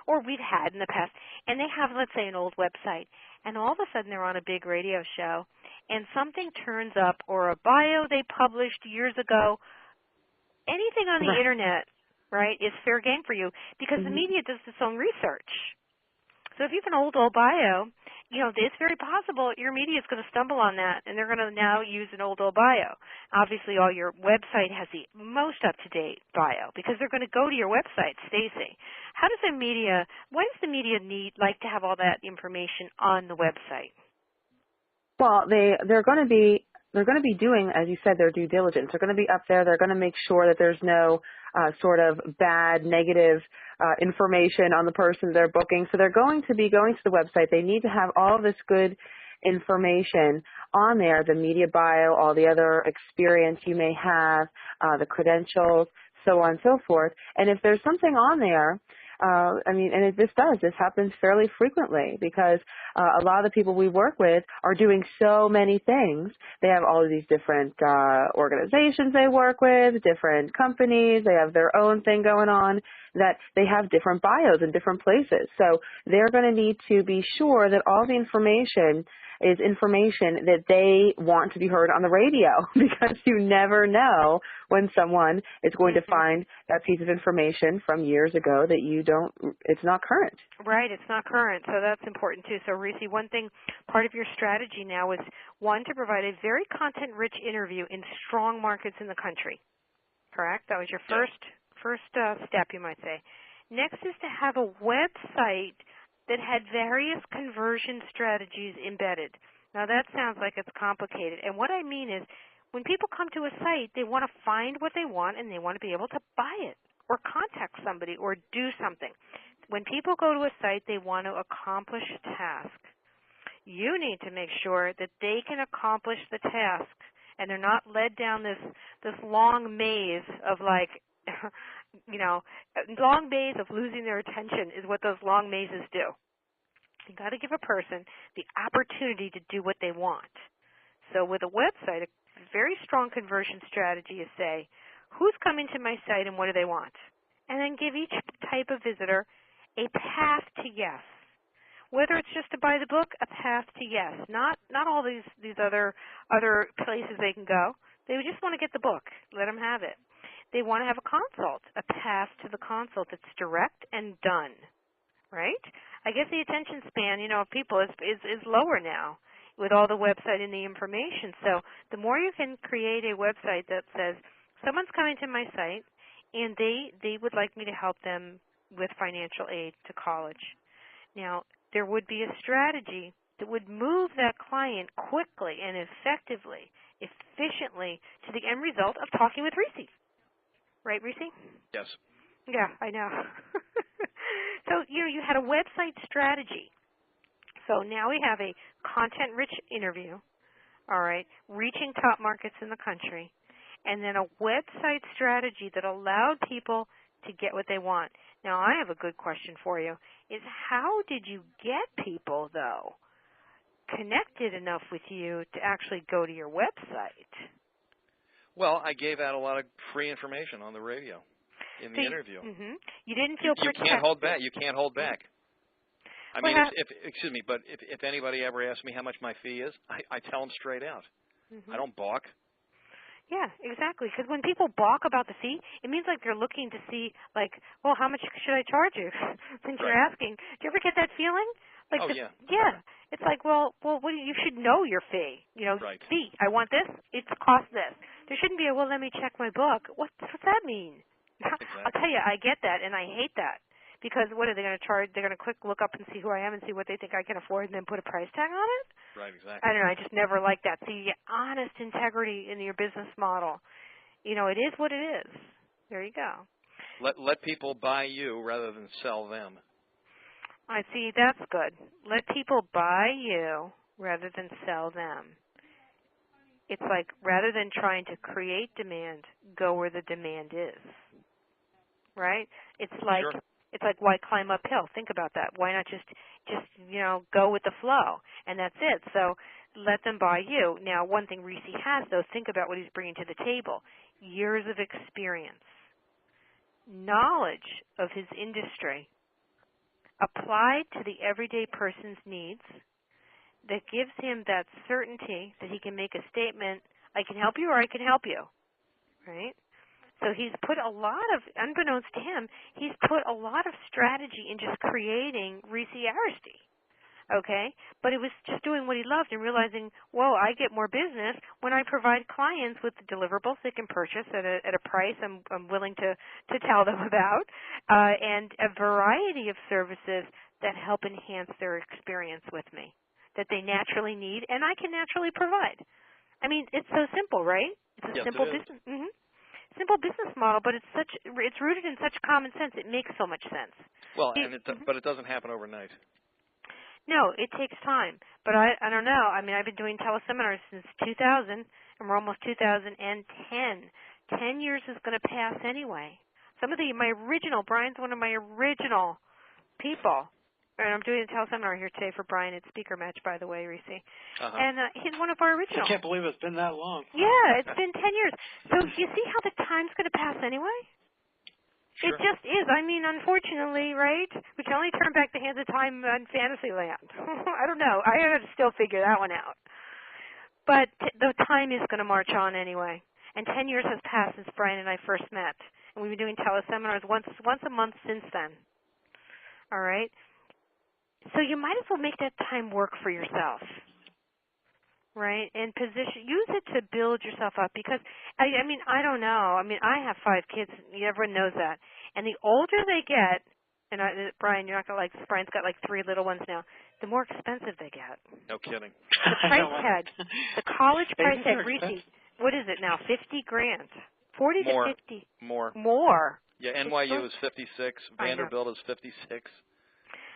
or we've had in the past, and they have, let's say, an old website, and all of a sudden they're on a big radio show, and something turns up, or a bio they published years ago. Anything on the internet, right, is fair game for you because the media does its own research. So if you have an old bio, it's very possible your media is going to stumble on that, and they're going to now use an old bio. Obviously, all your website has the most up-to-date bio because they're going to go to your website. Stacey, why does the media like to have all that information on the website? Well, they're going to be doing, as you said, their due diligence. They're going to be up there. They're going to make sure that there's no sort of bad, negative information on the person they're booking. So they're going to be going to the website. They need to have all this good information on there, the media bio, all the other experience you may have, the credentials, so on and so forth. And if there's something on there, this happens fairly frequently because a lot of the people we work with are doing so many things. They have all of these different organizations they work with, different companies. They have their own thing going on that they have different bios in different places. So they're going to need to be sure that all the information is information that they want to be heard on the radio because you never know when someone is going to find that piece of information from years ago that it's not current. Right, it's not current, so that's important too. So, Reecy, one thing, part of your strategy now is, one, to provide a very content-rich interview in strong markets in the country, correct? That was your first step, you might say. Next is to have a website that had various conversion strategies embedded. Now that sounds like it's complicated. And what I mean is when people come to a site, they want to find what they want and they want to be able to buy it or contact somebody or do something. When people go to a site, they want to accomplish a task. You need to make sure that they can accomplish the task and they're not led down this long maze of like, long maze of losing their attention is what those long mazes do. You got to give a person the opportunity to do what they want. So with a website, a very strong conversion strategy is say, who's coming to my site and what do they want? And then give each type of visitor a path to yes. Whether it's just to buy the book, a path to yes. Not all these other places they can go. They just want to get the book. Let them have it. They want to have a consult, a path to the consult that's direct and done. Right? I guess the attention span, of people is lower now with all the website and the information. So the more you can create a website that says, someone's coming to my site and they would like me to help them with financial aid to college. Now, there would be a strategy that would move that client quickly and effectively, efficiently to the end result of talking with Reecy. Right, Reecy? Yes. Yeah, I know. So, you had a website strategy. So now we have a content-rich interview, all right, reaching top markets in the country, and then a website strategy that allowed people to get what they want. Now, I have a good question for you, is how did you get people, though, connected enough with you to actually go to your website? Well, I gave out a lot of free information on the radio in the interview. You didn't feel protected. You can't hold back. You can't hold back. I mean, if anybody ever asks me how much my fee is, I tell them straight out. I don't balk. Yeah, exactly. Because when people balk about the fee, it means like they're looking to see, like, well, how much should I charge you? Since you're asking. Do you ever get that feeling? Like yeah. Yeah. It's like, well, you should know your fee. Fee. I want this. It's cost this. There shouldn't be a, well, let me check my book. What's that mean? Exactly. I'll tell you, I get that, and I hate that. Because what are they going to charge? They're going to quick look up and see who I am and see what they think I can afford and then put a price tag on it? Right, exactly. I don't know. I just never liked that. See, honest integrity in your business model. It is what it is. There you go. Let people buy you rather than sell them. I see. That's good. Let people buy you rather than sell them. It's like rather than trying to create demand, go where the demand is. Right? It's like... Sure. It's like, why climb uphill? Think about that. Why not just go with the flow? And that's it. So let them buy you. Now, one thing Reecy has, though, think about what he's bringing to the table. Years of experience, knowledge of his industry, applied to the everyday person's needs, that gives him that certainty that he can make a statement, I can help you or I can help you, right? So he's put a lot of, unbeknownst to him, he's put a lot of strategy in just creating Reecy Aresty, okay? But it was just doing what he loved and realizing, whoa, I get more business when I provide clients with the deliverables they can purchase at a price I'm willing to tell them about, and a variety of services that help enhance their experience with me, that they naturally need and I can naturally provide. I mean, it's so simple, right? It's a simple business. Simple business model, but it's rooted in such common sense. It makes so much sense. Well, but it doesn't happen overnight. No, it takes time. But I don't know. I mean, I've been doing teleseminars since 2000, and we're almost 2010. 10 years is going to pass anyway. Brian's one of my original people. And I'm doing a teleseminar here today for Brian at Speaker Match, by the way, Reecy. And he's one of our originals. I can't believe it's been that long. Yeah, it's been 10 years. So you see how the time's going to pass anyway? Sure. It just is. I mean, unfortunately, right? We can only turn back the hands of time on Fantasyland. I don't know. I have to still figure that one out. But the time is going to march on anyway. And 10 years has passed since Brian and I first met. And we've been doing teleseminars once a month since then. All right? So you might as well make that time work for yourself, right? And use it to build yourself up because, I mean, I don't know. I mean, I have 5 kids. Everyone knows that. And the older they get, and Brian, you're not going to like this. Brian's got like 3 little ones now. the more expensive they get. No kidding. The price tag, the college price tag, Reecy, what is it now, $50,000? 40 More. to 50? More. Yeah, NYU is 56. Vanderbilt is 56.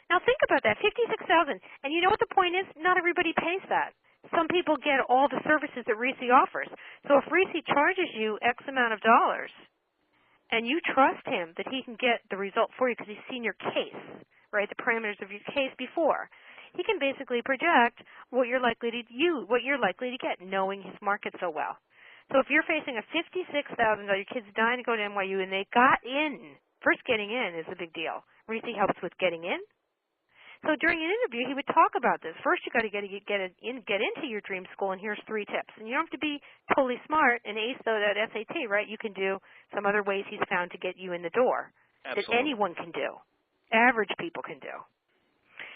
Now think about that, $56,000. And you know what the point is? Not everybody pays that. Some people get all the services that Reecy offers. So if Reecy charges you X amount of dollars, and you trust him that he can get the result for you because he's seen your case, right, the parameters of your case before, he can basically project what you're likely to get, knowing his market so well. So if you're facing a $56,000, your kid's dying to go to NYU, and they got in, first getting in is a big deal. Reecy helps with getting in. So during an interview, he would talk about this. First, you got to get into your dream school, and here's 3 tips. And you don't have to be totally smart and ace though that SAT, right? You can do some other ways he's found to get you in the door. Absolutely. That anyone can do, average people can do.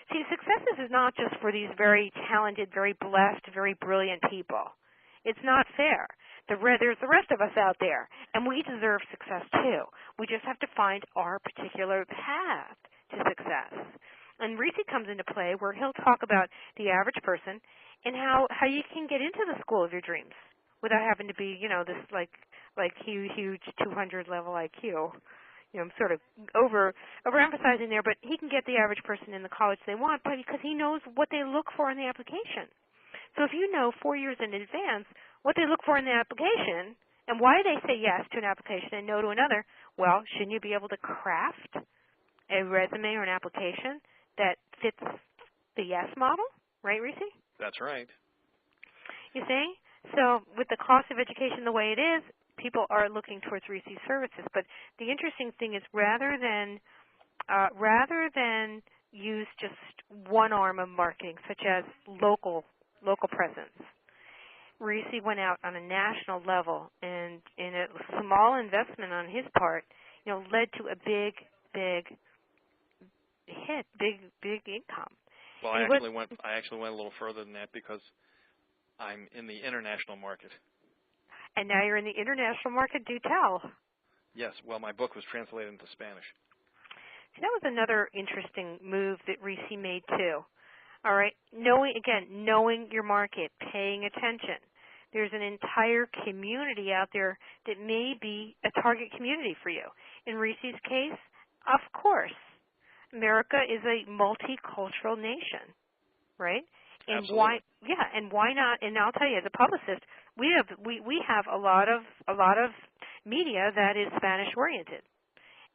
See, success is not just for these very talented, very blessed, very brilliant people. It's not fair. There's the rest of us out there, and we deserve success too. We just have to find our particular path to success. And Reecy comes into play where he'll talk about the average person and how you can get into the school of your dreams without having to be, this like huge 200 level IQ. I'm sort of overemphasizing there, but he can get the average person in the college they want, but because he knows what they look for in the application. So if you know 4 years in advance what they look for in the application and why they say yes to an application and no to another, well, shouldn't you be able to craft a resume or an application that fits the yes model, right, Reecy? That's right. You see? So with the cost of education the way it is, people are looking towards Reecy's services. But the interesting thing is rather than use just one arm of marketing, such as local presence, Reecy went out on a national level, and in a small investment on his part, led to a big hit, big income. Well, I actually went a little further than that because I'm in the international market. And now you're in the international market. Do tell. Yes. Well, my book was translated into Spanish. So that was another interesting move that Reecy made too. All right, knowing your market, paying attention. There's an entire community out there that may be a target community for you. In Reecy's case, of course, America is a multicultural nation, right? And absolutely. why not? And I'll tell you, as a publicist, we have a lot of media that is Spanish oriented,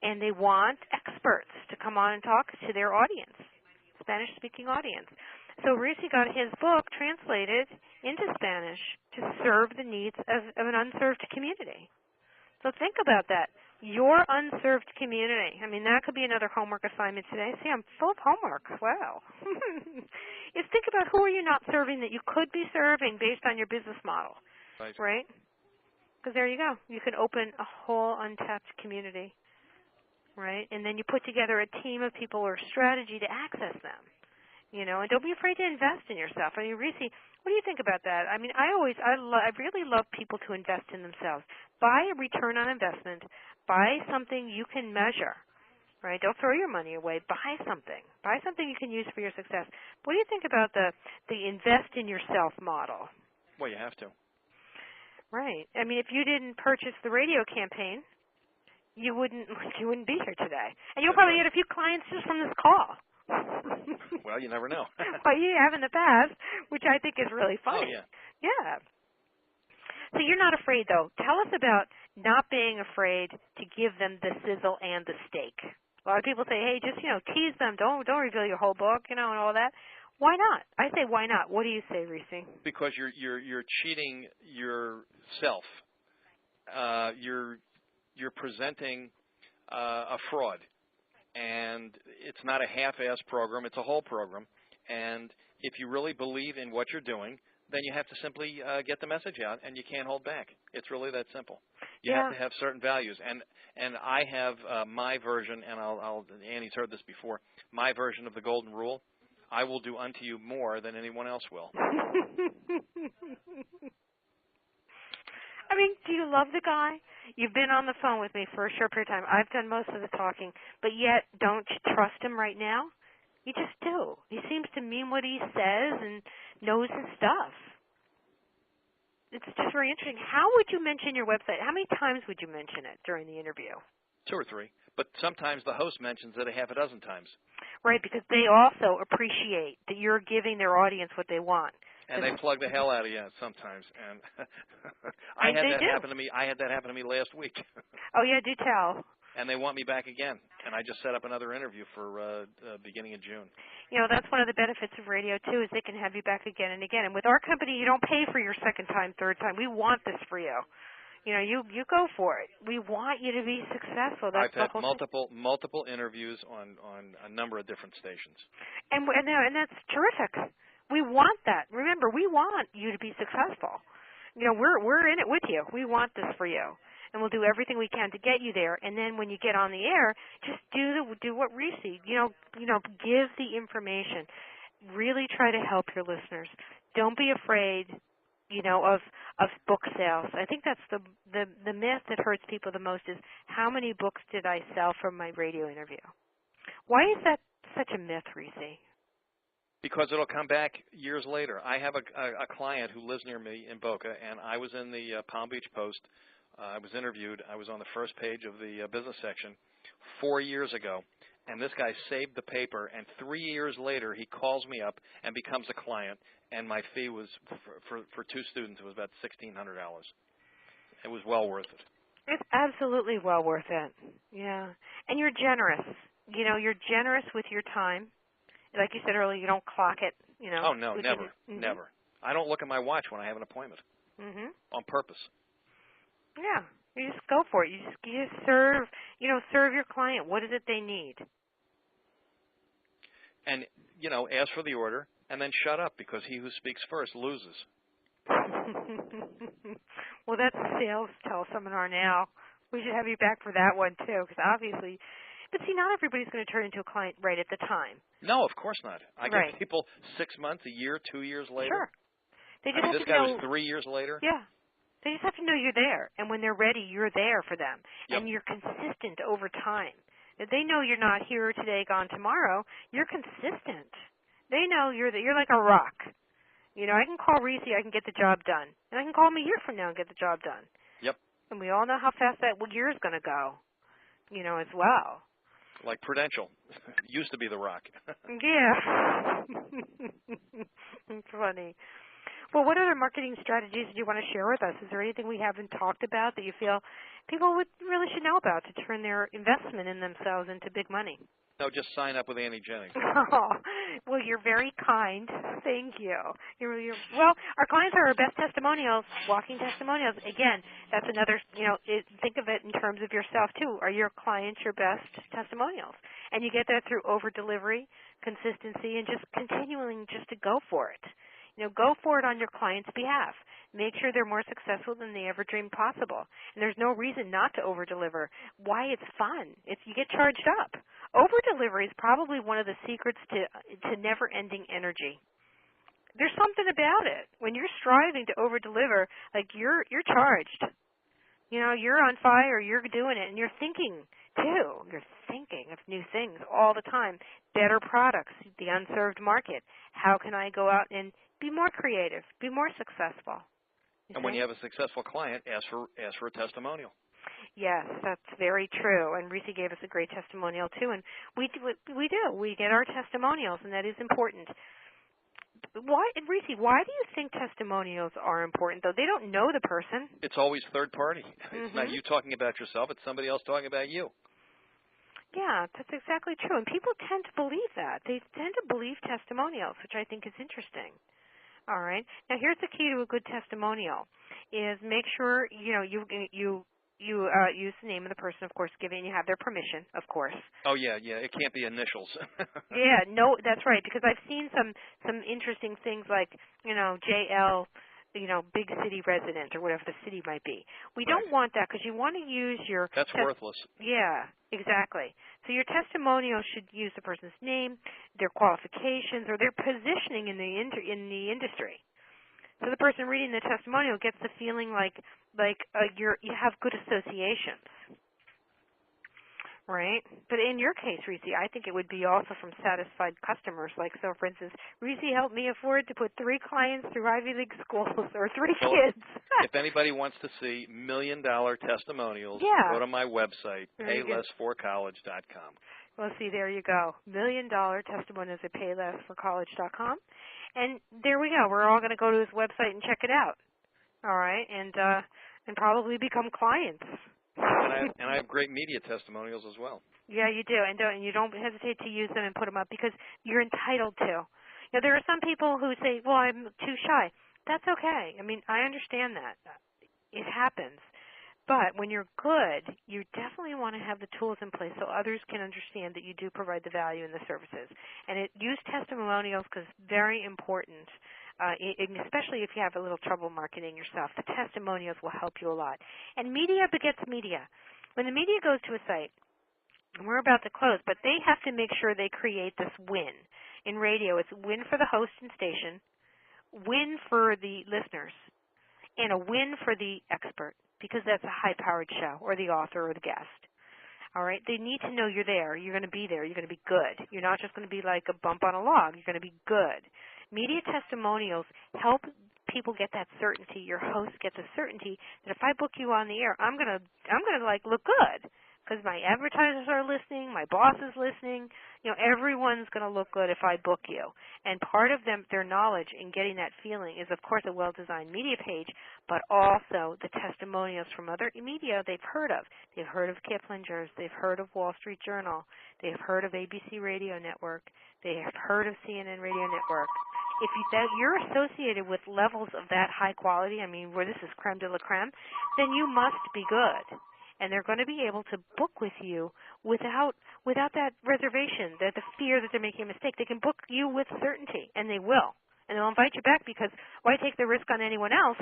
and they want experts to come on and talk to their audience, Spanish speaking audience. So Reecy got his book translated into Spanish to serve the needs of an unserved community. So think about that. Your unserved community. I mean, that could be another homework assignment today. See, I'm full of homework. Wow. Is think about who are you not serving that you could be serving based on your business model. Right? Because there you go. You can open a whole untapped community. Right? And then you put together a team of people or strategy to access them. And don't be afraid to invest in yourself. I mean, Reecy, what do you think about that? I mean, I really love people to invest in themselves. Buy a return on investment. Buy something you can measure, right? Don't throw your money away. Buy something. Buy something you can use for your success. What do you think about the invest in yourself model? Well, you have to. Right. I mean, if you didn't purchase the radio campaign, you wouldn't be here today. And you'll probably get a few clients just from this call. Well, you never know. Well, you have in the past, which I think is really funny. Oh, yeah. Yeah. So you're not afraid, though. Tell us about not being afraid to give them the sizzle and the steak. A lot of people say, hey, just, tease them. Don't reveal your whole book, and all that. Why not? I say, why not? What do you say, Reecy? Because you're cheating yourself. You're presenting a fraud. And it's not a half-ass program. It's a whole program. And if you really believe in what you're doing, then you have to simply get the message out, and you can't hold back. It's really that simple. You have to have certain values. And I have my version, and Annie's heard this before, my version of the golden rule. I will do unto you more than anyone else will. I mean, do you love the guy? You've been on the phone with me for a short period of time. I've done most of the talking, but yet don't you trust him right now? You just do. He seems to mean what he says and knows his stuff. It's just very interesting. How would you mention your website? How many times would you mention it during the interview? 2 or 3. But sometimes the host mentions it a half a dozen times. Right, because they also appreciate that you're giving their audience what they want. And they plug the hell out of you sometimes. And I had that happen to me. I had that happen to me last week. Oh yeah, do tell. And they want me back again. And I just set up another interview for beginning of June. You know, that's one of the benefits of radio, too, is they can have you back again and again. And with our company, you don't pay for your second time, third time. We want this for you. You know, you go for it. We want you to be successful. That's I've had multiple interviews on a number of different stations. And that's terrific. We want that. Remember, we want you to be successful. You know, we're in it with you. We want this for you. And we'll do everything we can to get you there. And then when you get on the air, just do what Reecy, give the information. Really try to help your listeners. Don't be afraid, of book sales. I think that's the myth that hurts people the most is how many books did I sell from my radio interview? Why is that such a myth, Reecy? Because it'll come back years later. I have a client who lives near me in Boca, and I was in the Palm Beach Post. I was interviewed. I was on the first page of the business section 4 years ago, and this guy saved the paper, and 3 years later he calls me up and becomes a client, and my fee was, for 2 students, it was about $1,600. It was well worth it. It's absolutely well worth it, yeah. And you're generous. You're generous with your time. Like you said earlier, you don't clock it, Oh, no, never, Mm-hmm. never. I don't look at my watch when I have an appointment on purpose. Yeah, you just go for it. You just serve your client. What is it they need? And, ask for the order and then shut up because he who speaks first loses. Well, that's a sales seminar now. We should have you back for that one, too, because obviously – but see, not everybody's going to turn into a client right at the time. No, of course not. I get people 6 months, a year, 2 years later. Sure. They just have this to guy know, was 3 years later. Yeah. They just have to know you're there, and when they're ready, you're there for them, Yep. and you're consistent over time. If they know you're not here today, gone tomorrow, you're consistent. They know you're like a rock. I can call Reecy, I can get the job done, and I can call him a year from now and get the job done. Yep. And we all know how fast that year is going to go, as well. Like Prudential. Used to be the rock. Yeah. It's funny. Well, what other marketing strategies do you want to share with us? Is there anything we haven't talked about that you feel people really should know about to turn their investment in themselves into big money? No, just sign up with Annie Jennings. Oh, well, you're very kind. Thank you. Well, our clients are our best testimonials, walking testimonials. Again, that's another, think of it in terms of yourself, too. Are your clients your best testimonials? And you get that through over-delivery, consistency, and just continuing just to go for it. Go for it on your client's behalf. Make sure they're more successful than they ever dreamed possible. And there's no reason not to over-deliver. Why? It's fun. You get charged up. Over-delivery is probably one of the secrets to never-ending energy. There's something about it. When you're striving to over-deliver, like you're charged. You're on fire, you're doing it, and you're thinking, too. You're thinking of new things all the time. Better products, the unserved market. How can I go out and be more creative, be more successful? And when you have a successful client, ask for a testimonial. Yes, that's very true. And Reecy gave us a great testimonial, too. And we do. We get our testimonials, and that is important. Reecy, why do you think testimonials are important, though? They don't know the person. It's always third party. It's not you talking about yourself. It's somebody else talking about you. Yeah, that's exactly true. And people tend to believe that. They tend to believe testimonials, which I think is interesting. All right. Now, here's the key to a good testimonial: is make sure you use the name of the person, of course, giving you have their permission, of course. Oh yeah. It can't be initials. Yeah, no, that's right. Because I've seen some interesting things like JL, big city resident or whatever the city might be. We don't want that because you want to use your. That's worthless. Yeah, exactly. So your testimonial should use the person's name, their qualifications, or their positioning in the industry. So the person reading the testimonial gets the feeling like you have good associations. Right? But in your case, Reecy, I think it would be also from satisfied customers. Like, so for instance, Reecy helped me afford to put 3 clients through Ivy League schools or 3 kids. If anybody wants to see $1 million testimonials, go to my website, paylessforcollege.com. Well, see, there you go. $1 million testimonials at paylessforcollege.com. And there we go. We're all going to go to his website and check it out. All right? And probably become clients. And I have great media testimonials as well. Yeah, you do, and you don't hesitate to use them and put them up because you're entitled to. You know, there are some people who say, "Well, I'm too shy." That's okay. I mean, I understand that. It happens. But when you're good, you definitely want to have the tools in place so others can understand that you do provide the value in the services. And use testimonials because it's very important. Especially if you have a little trouble marketing yourself, the testimonials will help you a lot. And media begets media. When the media goes to a site, and we're about to close, but they have to make sure they create this win. In radio, it's win for the host and station, win for the listeners, and a win for the expert, because that's a high-powered show, or the author or the guest. All right? They need to know you're there. You're going to be there. You're going to be good. You're not just going to be like a bump on a log. You're going to be good. Media testimonials help people get that certainty. Your host gets a certainty that if I book you on the air, I'm gonna like look good because my advertisers are listening, my boss is listening. You know, everyone's going to look good if I book you. And part of their knowledge in getting that feeling is, of course, a well-designed media page, but also the testimonials from other media they've heard of. They've heard of Kiplinger's. They've heard of Wall Street Journal. They've heard of ABC Radio Network. They have heard of CNN Radio Network. If you're associated with levels of that high quality, I mean, where this is creme de la creme, then you must be good. And they're going to be able to book with you without that reservation, the fear that they're making a mistake. They can book you with certainty, and they will. And they'll invite you back because why take the risk on anyone else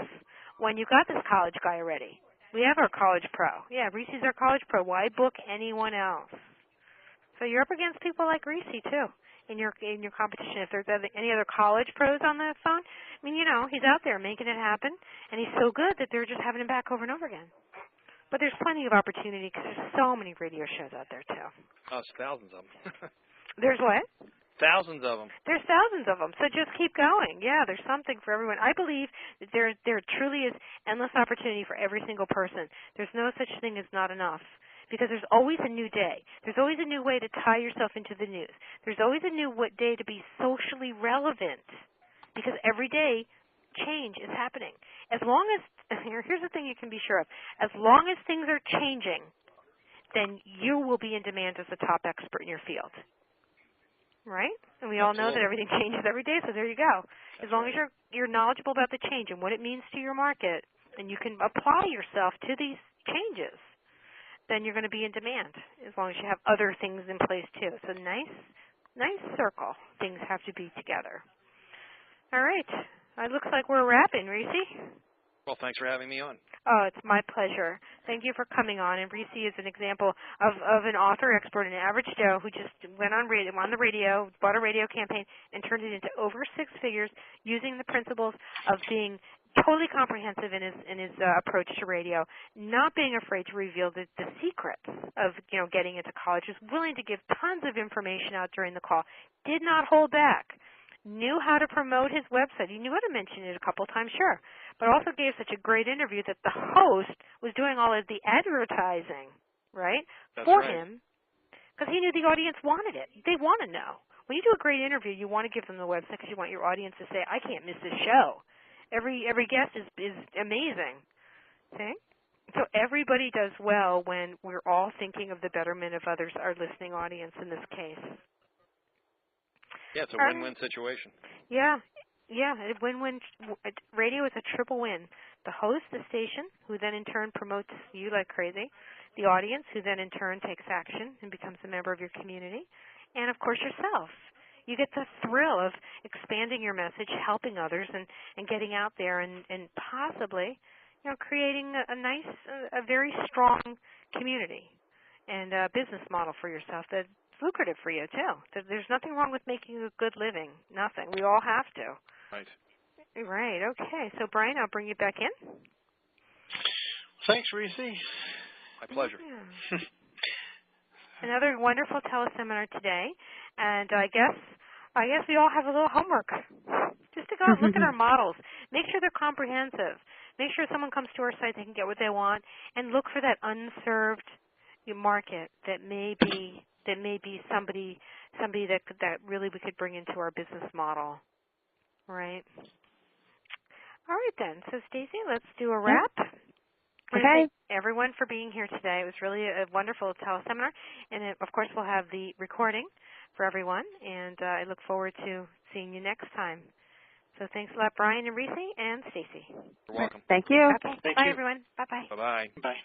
when you got this college guy already? We have our college pro. Yeah, Reecy's our college pro. Why book anyone else? So you're up against people like Reecy, too. In your competition, if there's any other college pros on the phone, I mean, you know, he's out there making it happen, and he's so good that they're just having him back over and over again. But there's plenty of opportunity because there's so many radio shows out there, too. Oh, it's thousands of them. There's what? Thousands of them. There's thousands of them, so just keep going. Yeah, there's something for everyone. I believe that there truly is endless opportunity for every single person. There's no such thing as not enough. Because there's always a new day. There's always a new way to tie yourself into the news. There's always a new day to be socially relevant. Because every day, change is happening. As long as, here's the thing you can be sure of. As long as things are changing, then you will be in demand as a top expert in your field. Right? And we all know that everything changes every day, so there you go. As long as you're knowledgeable about the change and what it means to your market, and you can apply yourself to these changes, then you're going to be in demand as long as you have other things in place too. So nice circle. Things have to be together. All right. It looks like we're wrapping, Reecy. Well, thanks for having me on. Oh, it's my pleasure. Thank you for coming on. And Reecy is an example of an author expert, an average Joe who just went on the radio, bought a radio campaign, and turned it into over 6 figures using the principles of being totally comprehensive in his approach to radio, not being afraid to reveal the secrets of getting into college, was willing to give tons of information out during the call, did not hold back, knew how to promote his website. He knew how to mention it a couple times, sure, but also gave such a great interview that the host was doing all of the advertising, right, for him, because he knew the audience wanted it. They want to know. When you do a great interview, you want to give them the website because you want your audience to say, I can't miss this show. Every guest is amazing. Okay? So everybody does well when we're all thinking of the betterment of others, our listening audience in this case. Yeah, it's a win-win situation. Yeah, a win-win. Radio is a triple win. The host, the station, who then in turn promotes you like crazy. The audience, who then in turn takes action and becomes a member of your community. And, of course, yourself. You get the thrill of expanding your message, helping others, and getting out there and possibly, creating a very strong community and a business model for yourself that's lucrative for you, too. There's nothing wrong with making a good living. Nothing. We all have to. Right. Right. Okay. So, Brian, I'll bring you back in. Thanks, Reecy. My pleasure. Yeah. Another wonderful teleseminar today, and I guess we all have a little homework. Just to go out and look at our models. Make sure they're comprehensive. Make sure someone comes to our site, they can get what they want, and look for that unserved market that may be somebody that really we could bring into our business model. Right. All right then. So Stacy, let's do a wrap. Okay. Thank everyone for being here today. It was really a wonderful teleseminar, and of course we'll have the recording for everyone, and I look forward to seeing you next time. So thanks a lot, Brian and Reecy and Stacy. You're welcome. Thank you. Okay. Thank Bye, you. everyone. Bye-bye. Bye-bye. Bye.